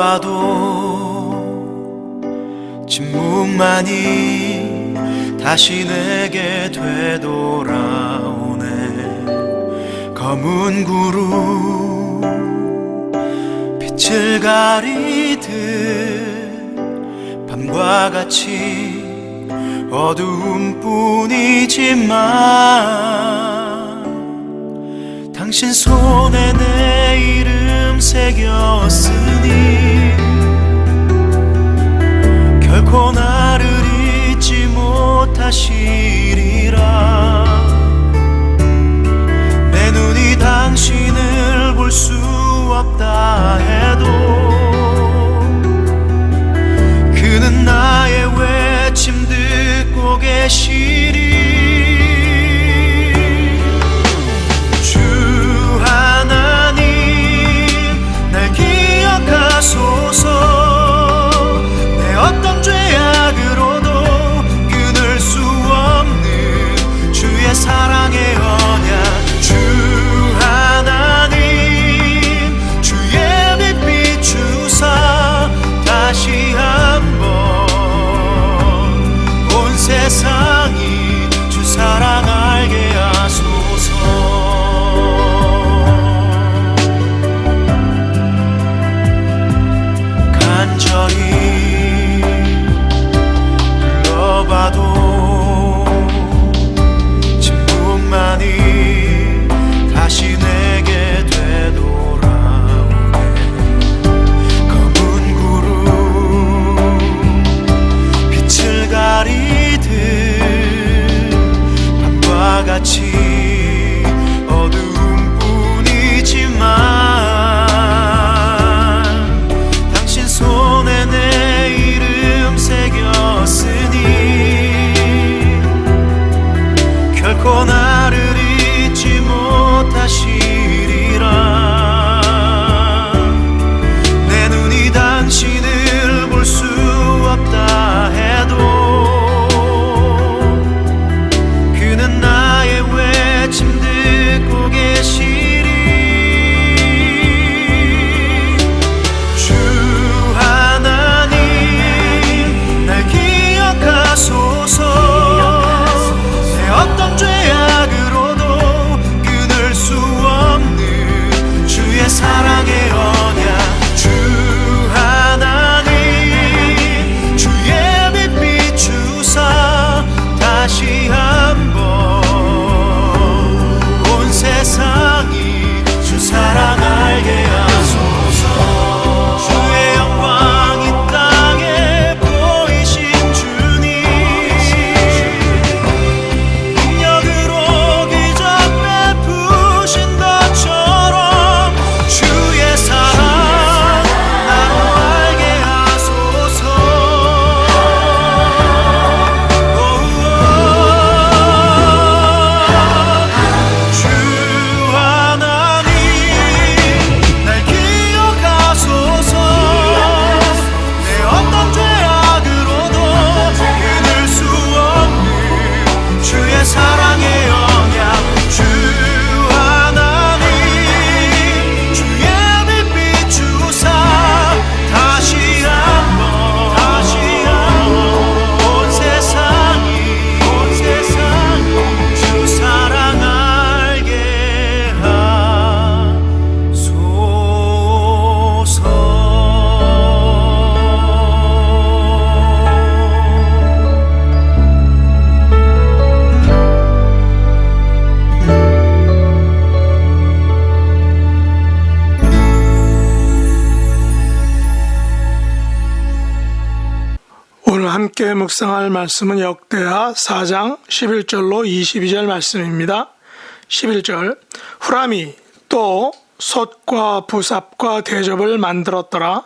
불러봐도 침묵만이 다시 내게 되돌아오네. 검은 구름 빛을 가리듯 밤과 같이 어두운 뿐이지만 당신 손에 내 이름 새겼으니 결코 나를 잊지 못하시리라. 내 눈이 당신을 볼 수 없다 해도 그는 나의 외침 듣고 계시리. 주 하나님 날 기억하소서. 내 어떤 죄악으로도 끊을 수 없는 주의 사랑의 언약. 주 하나님 주의 빛 비추사 다시 한번 온 세상이 주 사랑 알게 하소서. 간절히 불러봐도 침묵만이 다시 내게 되돌아오네. 검은 구름 빛을 가리듯 밤과 같이 어두운 뿐이지만 당신 손에 내 이름 새겼으니 결코 나를 잊지 못하시리라. 내 눈이 당신을 볼 수 없다 해도 그는 나의 외침 듣고 계시리. 주 하나님 날 기억하소서. 내 어떤 죄악으로도 끊을 수 없는 주의 사랑의 언약. 주 하나님 주의 빛 비추사 다시 한번 온 세상이 주 사랑 알게 하소서. 주의 영광 이 땅에 보이신 주님 능력으로 기적 베푸신 것처럼 주의 사랑 나로 알게 하소서. 주 하나님 날 기억하소서. 내 어떤 죄악으로도 끊을 수 없는 주의 사랑의 언약. 주 하나님 주의 빛 비추사 다시 한번 온 세상이 주 사랑 알게 하소서. 오늘 함께 묵상할 말씀은 역대하 4장 11절로 22절 말씀입니다. 11절 후람이 또 솥과 부삽과 대접을 만들었더라.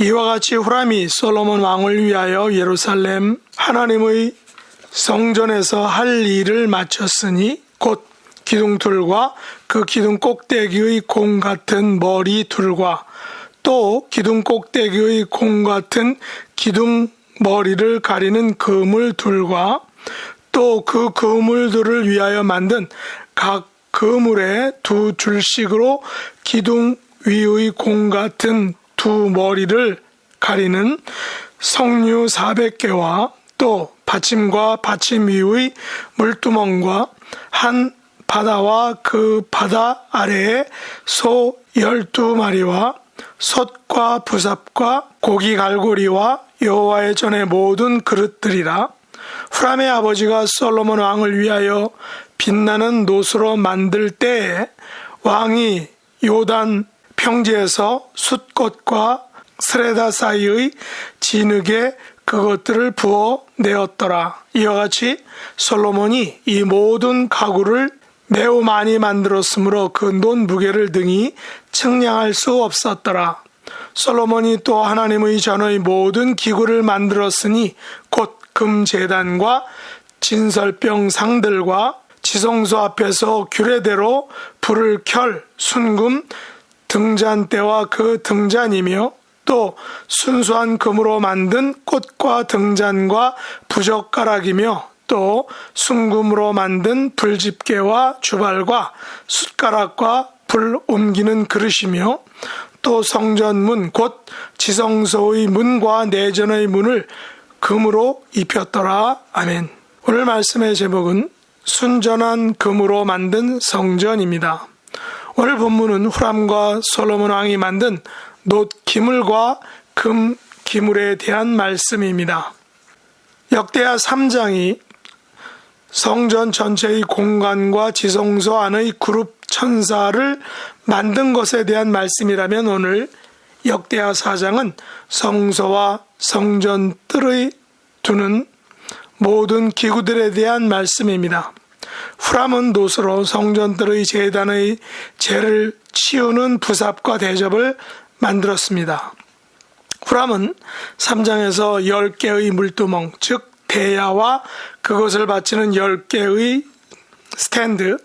이와 같이 후람이 솔로몬 왕을 위하여 예루살렘 하나님의 성전에서 할 일을 마쳤으니 곧 기둥둘과 그 기둥 꼭대기의 공 같은 머리 둘과 또 기둥 꼭대기의 공 같은 기둥 머리를 가리는 그물 둘과 또 그 그물들을 위하여 만든 각 그물에 두 줄씩으로 기둥 위의 공 같은 두 머리를 가리는 성류 400개와 또 받침과 받침 위의 물두멍과 한 바다와 그 바다 아래에 소 12마리와 솥과 부삽과 고기 갈고리와 여호와의 전의 모든 그릇들이라. 후람의 아버지가 솔로몬 왕을 위하여 빛나는 놋으로 만들 때에 왕이 요단 평지에서 숫꽃과 스레다 사이의 진흙에 그것들을 부어 내었더라. 이와 같이 솔로몬이 이 모든 가구를 매우 많이 만들었으므로 그 놋 무게를 등이 측량할 수 없었더라. 솔로몬이 또 하나님의 전의 모든 기구를 만들었으니 곧 금제단과 진설병 상들과 지성소 앞에서 규례대로 불을 켤 순금 등잔대와 그 등잔이며 또 순수한 금으로 만든 꽃과 등잔과 부젓가락이며 또 순금으로 만든 불집게와 주발과 숟가락과 불 옮기는 그릇이며 또 성전문 곧 지성소의 문과 내전의 문을 금으로 입혔더라. 아멘. 오늘 말씀의 제목은 순전한 금으로 만든 성전입니다. 오늘 본문은 후람과 솔로몬 왕이 만든 놋 기물과 금 기물에 대한 말씀입니다. 역대하 3장이 성전 전체의 공간과 지성소 안의 그룹 천사를 만든 것에 대한 말씀이라면 오늘 역대하 4장은 성소와 성전 뜰의 두는 모든 기구들에 대한 말씀입니다. 후람은 놋으로 성전 뜰의 제단의 재를 치우는 부삽과 대접을 만들었습니다. 후람은 3장에서 10개의 물두멍, 즉 대야와 그것을 받치는 10개의 스탠드,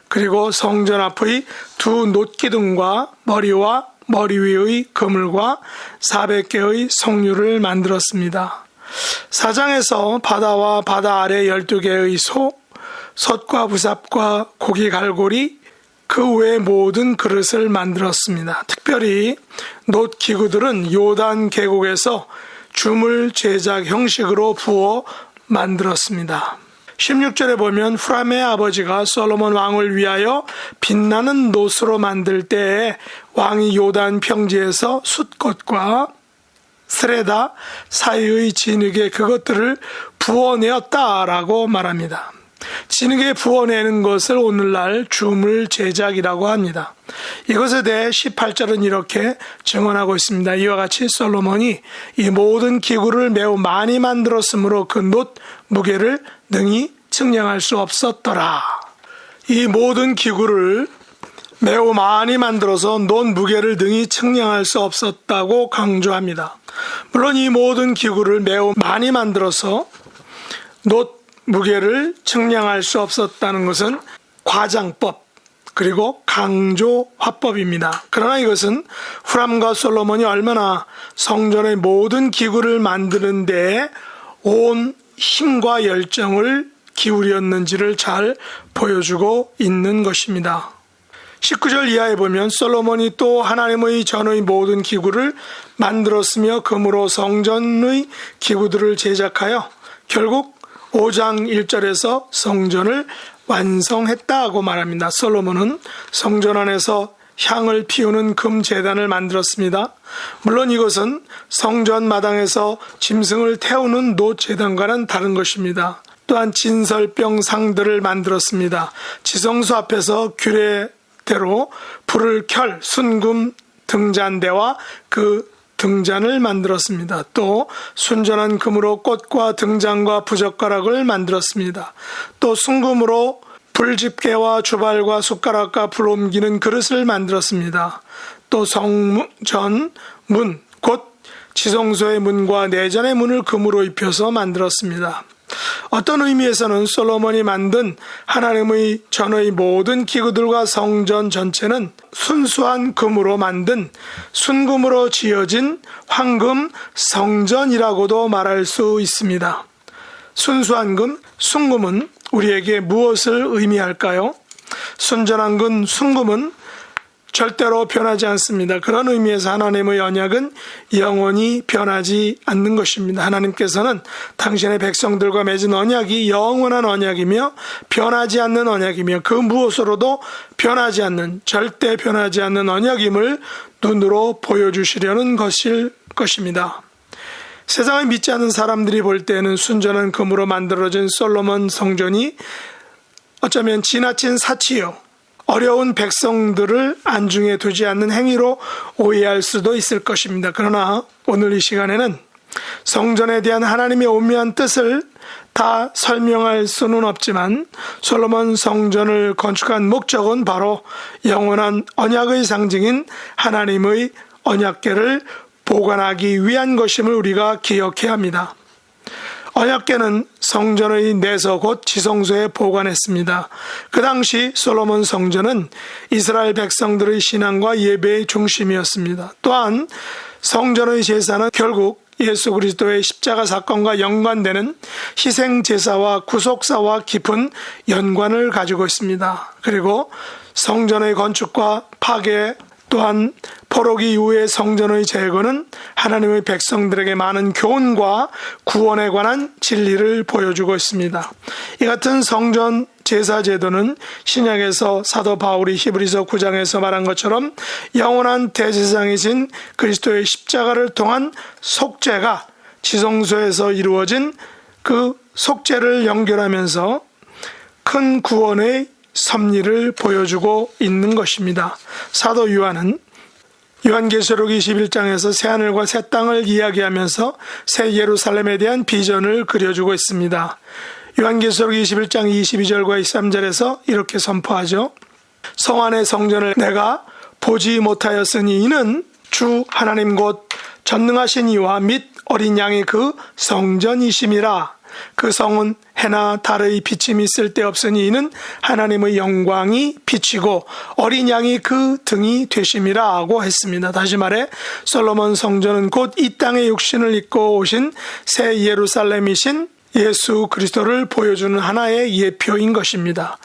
그리고 성전 앞의 두 놋기둥과 머리와 머리 위의 그물과 400개의 성류를 만들었습니다. 4장에서 바다와 바다 아래 12개의 솥과 부삽과 고기 갈고리, 그 외 모든 그릇을 만들었습니다. 특별히 놋 기구들은 요단 계곡에서 주물 제작 형식으로 부어 만들었습니다. 16절에 보면 후람의 아버지가 솔로몬 왕을 위하여 빛나는 놋으로 만들 때에 왕이 요단 평지에서 숫꽃과 스레다 사이의 진흙에 그것들을 부어내었다라고 말합니다. 진흙에 부어내는 것을 오늘날 주물 제작이라고 합니다. 이것에 대해 18절은 이렇게 증언하고 있습니다. 이와 같이 솔로몬이 이 모든 기구를 매우 많이 만들었으므로 그 놋 무게를 능히 측량할 수 없었더라. 이 모든 기구를 매우 많이 만들어서 놋 무게를 능히 측량할 수 없었다고 강조합니다. 물론 이 모든 기구를 매우 많이 만들어서 놋 무게를 측량할 수 없었다는 것은 과장법 그리고 강조 화법입니다. 그러나 이것은 후람과 솔로몬이 얼마나 성전의 모든 기구를 만드는 데에 온 힘과 열정을 기울였는지를 잘 보여주고 있는 것입니다. 19절 이하에 보면 솔로몬이 또 하나님의 전의 모든 기구를 만들었으며 금으로 성전의 기구들을 제작하여 결국 5장 1절에서 성전을 완성했다고 말합니다. 솔로몬은 성전 안에서 향을 피우는 금제단을 만들었습니다. 물론 이것은 성전 마당에서 짐승을 태우는 놋제단과는 다른 것입니다. 또한 진설병 상들을 만들었습니다. 지성소 앞에서 규례대로 불을 켤 순금 등잔대와 그 등잔을 만들었습니다. 또 순전한 금으로 꽃과 등잔과 부젓가락을 만들었습니다. 또 순금으로 불집게와 주발과 숟가락과 불 옮기는 그릇을 만들었습니다. 또 성전 문, 곧 지성소의 문과 내전의 문을 금으로 입혀서 만들었습니다. 어떤 의미에서는 솔로몬이 만든 하나님의 전의 모든 기구들과 성전 전체는 순수한 금으로 만든 순금으로 지어진 황금 성전이라고도 말할 수 있습니다. 순수한 금, 순금은 우리에게 무엇을 의미할까요? 순전한 금, 순금은 절대로 변하지 않습니다. 그런 의미에서 하나님의 언약은 영원히 변하지 않는 것입니다. 하나님께서는 당신의 백성들과 맺은 언약이 영원한 언약이며 변하지 않는 언약이며 그 무엇으로도 변하지 않는, 절대 변하지 않는 언약임을 눈으로 보여주시려는 것입니다. 세상을 믿지 않는 사람들이 볼 때에는 순전한 금으로 만들어진 솔로몬 성전이 어쩌면 지나친 사치요, 어려운 백성들을 안중에 두지 않는 행위로 오해할 수도 있을 것입니다. 그러나 오늘 이 시간에는 성전에 대한 하나님의 오묘한 뜻을 다 설명할 수는 없지만 솔로몬 성전을 건축한 목적은 바로 영원한 언약의 상징인 하나님의 언약궤를 보관하기 위한 것임을 우리가 기억해야 합니다. 언약궤는 성전의 내서 곧 지성소에 보관했습니다. 그 당시 솔로몬 성전은 이스라엘 백성들의 신앙과 예배의 중심이었습니다. 또한 성전의 제사는 결국 예수 그리스도의 십자가 사건과 연관되는 희생 제사와 구속사와 깊은 연관을 가지고 있습니다. 그리고 성전의 건축과 파괴 또한 포로기 이후의 성전의 재건은 하나님의 백성들에게 많은 교훈과 구원에 관한 진리를 보여주고 있습니다. 이 같은 성전 제사 제도는 신약에서 사도 바울이 히브리서 9장에서 말한 것처럼 영원한 대제사장이신 그리스도의 십자가를 통한 속죄가 지성소에서 이루어진 그 속죄를 연결하면서 큰 구원의 섭리를 보여주고 있는 것입니다. 사도 요한은 요한계시록 21장에서 새하늘과 새 땅을 이야기하면서 새 예루살렘에 대한 비전을 그려주고 있습니다. 요한계시록 21장 22절과 23절에서 이렇게 선포하죠. 성 안의 성전을 내가 보지 못하였으니 이는 주 하나님 곧 전능하신 이와 및 어린 양의 그 성전이심이라. 그 성은 해나 달의 비침이 쓸데없으니 이는 하나님의 영광이 비치고 어린 양이 그 등이 되심이라 하고 했습니다. 다시 말해 솔로몬 성전은 곧 이 땅의 육신을 입고 오신 새 예루살렘이신 예수 그리스도를 보여주는 하나의 예표인 것입니다.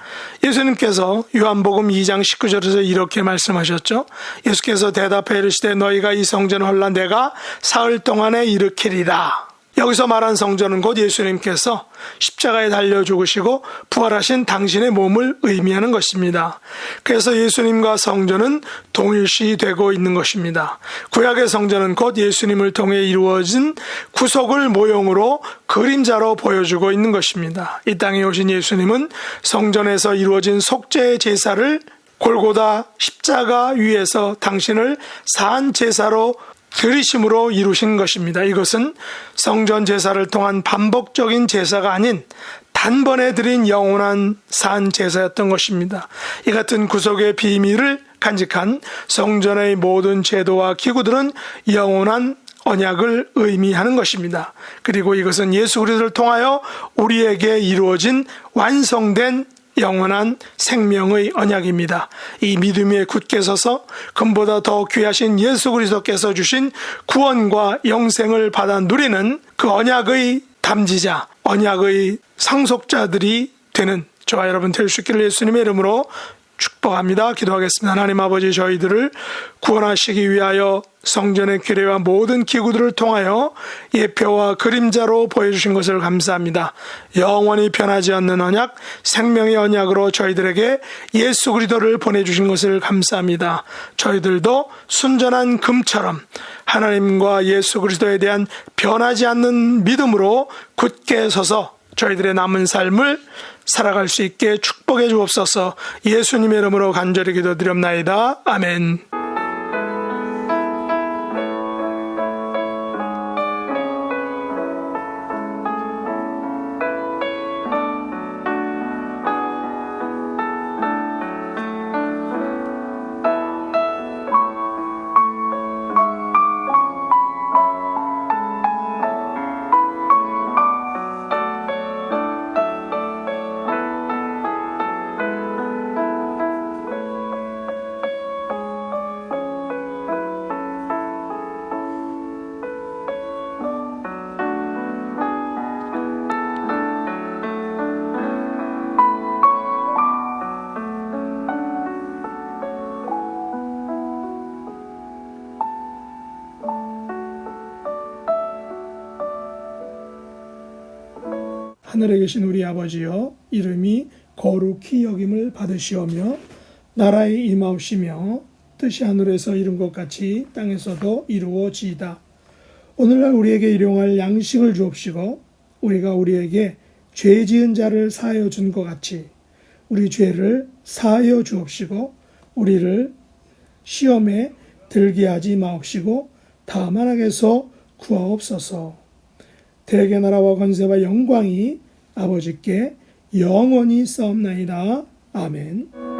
예수님께서 요한복음 2장 19절에서 이렇게 말씀하셨죠. 예수께서 대답해 이르시되 너희가 이 성전을 헐라 내가 사흘 동안에 일으키리라. 여기서 말한 성전은 곧 예수님께서 십자가에 달려 죽으시고 부활하신 당신의 몸을 의미하는 것입니다. 그래서 예수님과 성전은 동일시되고 있는 것입니다. 구약의 성전은 곧 예수님을 통해 이루어진 구속을 모형으로 그림자로 보여주고 있는 것입니다. 이 땅에 오신 예수님은 성전에서 이루어진 속죄의 제사를 골고다 십자가 위에서 당신을 산 제사로 들이심으로 이루신 것입니다. 이것은 성전 제사를 통한 반복적인 제사가 아닌 단번에 드린 영원한 산 제사였던 것입니다. 이 같은 구속의 비밀을 간직한 성전의 모든 제도와 기구들은 영원한 언약을 의미하는 것입니다. 그리고 이것은 예수 그리스도를 통하여 우리에게 이루어진 완성된 영원한 생명의 언약입니다. 이 믿음 위에 굳게 서서 금보다 더 귀하신 예수 그리스도께서 주신 구원과 영생을 받아 누리는 그 언약의 담지자, 언약의 상속자들이 되는 저와 여러분 될 수 있기를 예수님의 이름으로 축복합니다. 기도하겠습니다. 하나님 아버지, 저희들을 구원하시기 위하여 성전의 규례와 모든 기구들을 통하여 예표와 그림자로 보여주신 것을 감사합니다. 영원히 변하지 않는 언약, 생명의 언약으로 저희들에게 예수 그리스도를 보내주신 것을 감사합니다. 저희들도 순전한 금처럼 하나님과 예수 그리스도에 대한 변하지 않는 믿음으로 굳게 서서 저희들의 남은 삶을 살아갈 수 있게 축복해 주옵소서. 예수님의 이름으로 간절히 기도드립나이다. 아멘. 하늘에 계신 우리 아버지여, 이름이 거룩히 여김을 받으시오며 나라의 임하옵시며 뜻이 하늘에서 이룬 것 같이 땅에서도 이루어지이다. 오늘날 우리에게 일용할 양식을 주옵시고 우리가 우리에게 죄 지은 자를 사하여 준 것 같이 우리 죄를 사하여 주옵시고 우리를 시험에 들게 하지 마옵시고 다만 악에서 구하옵소서. 대개 나라와 권세와 영광이 아버지께 영원히 싸움나이다. 아멘.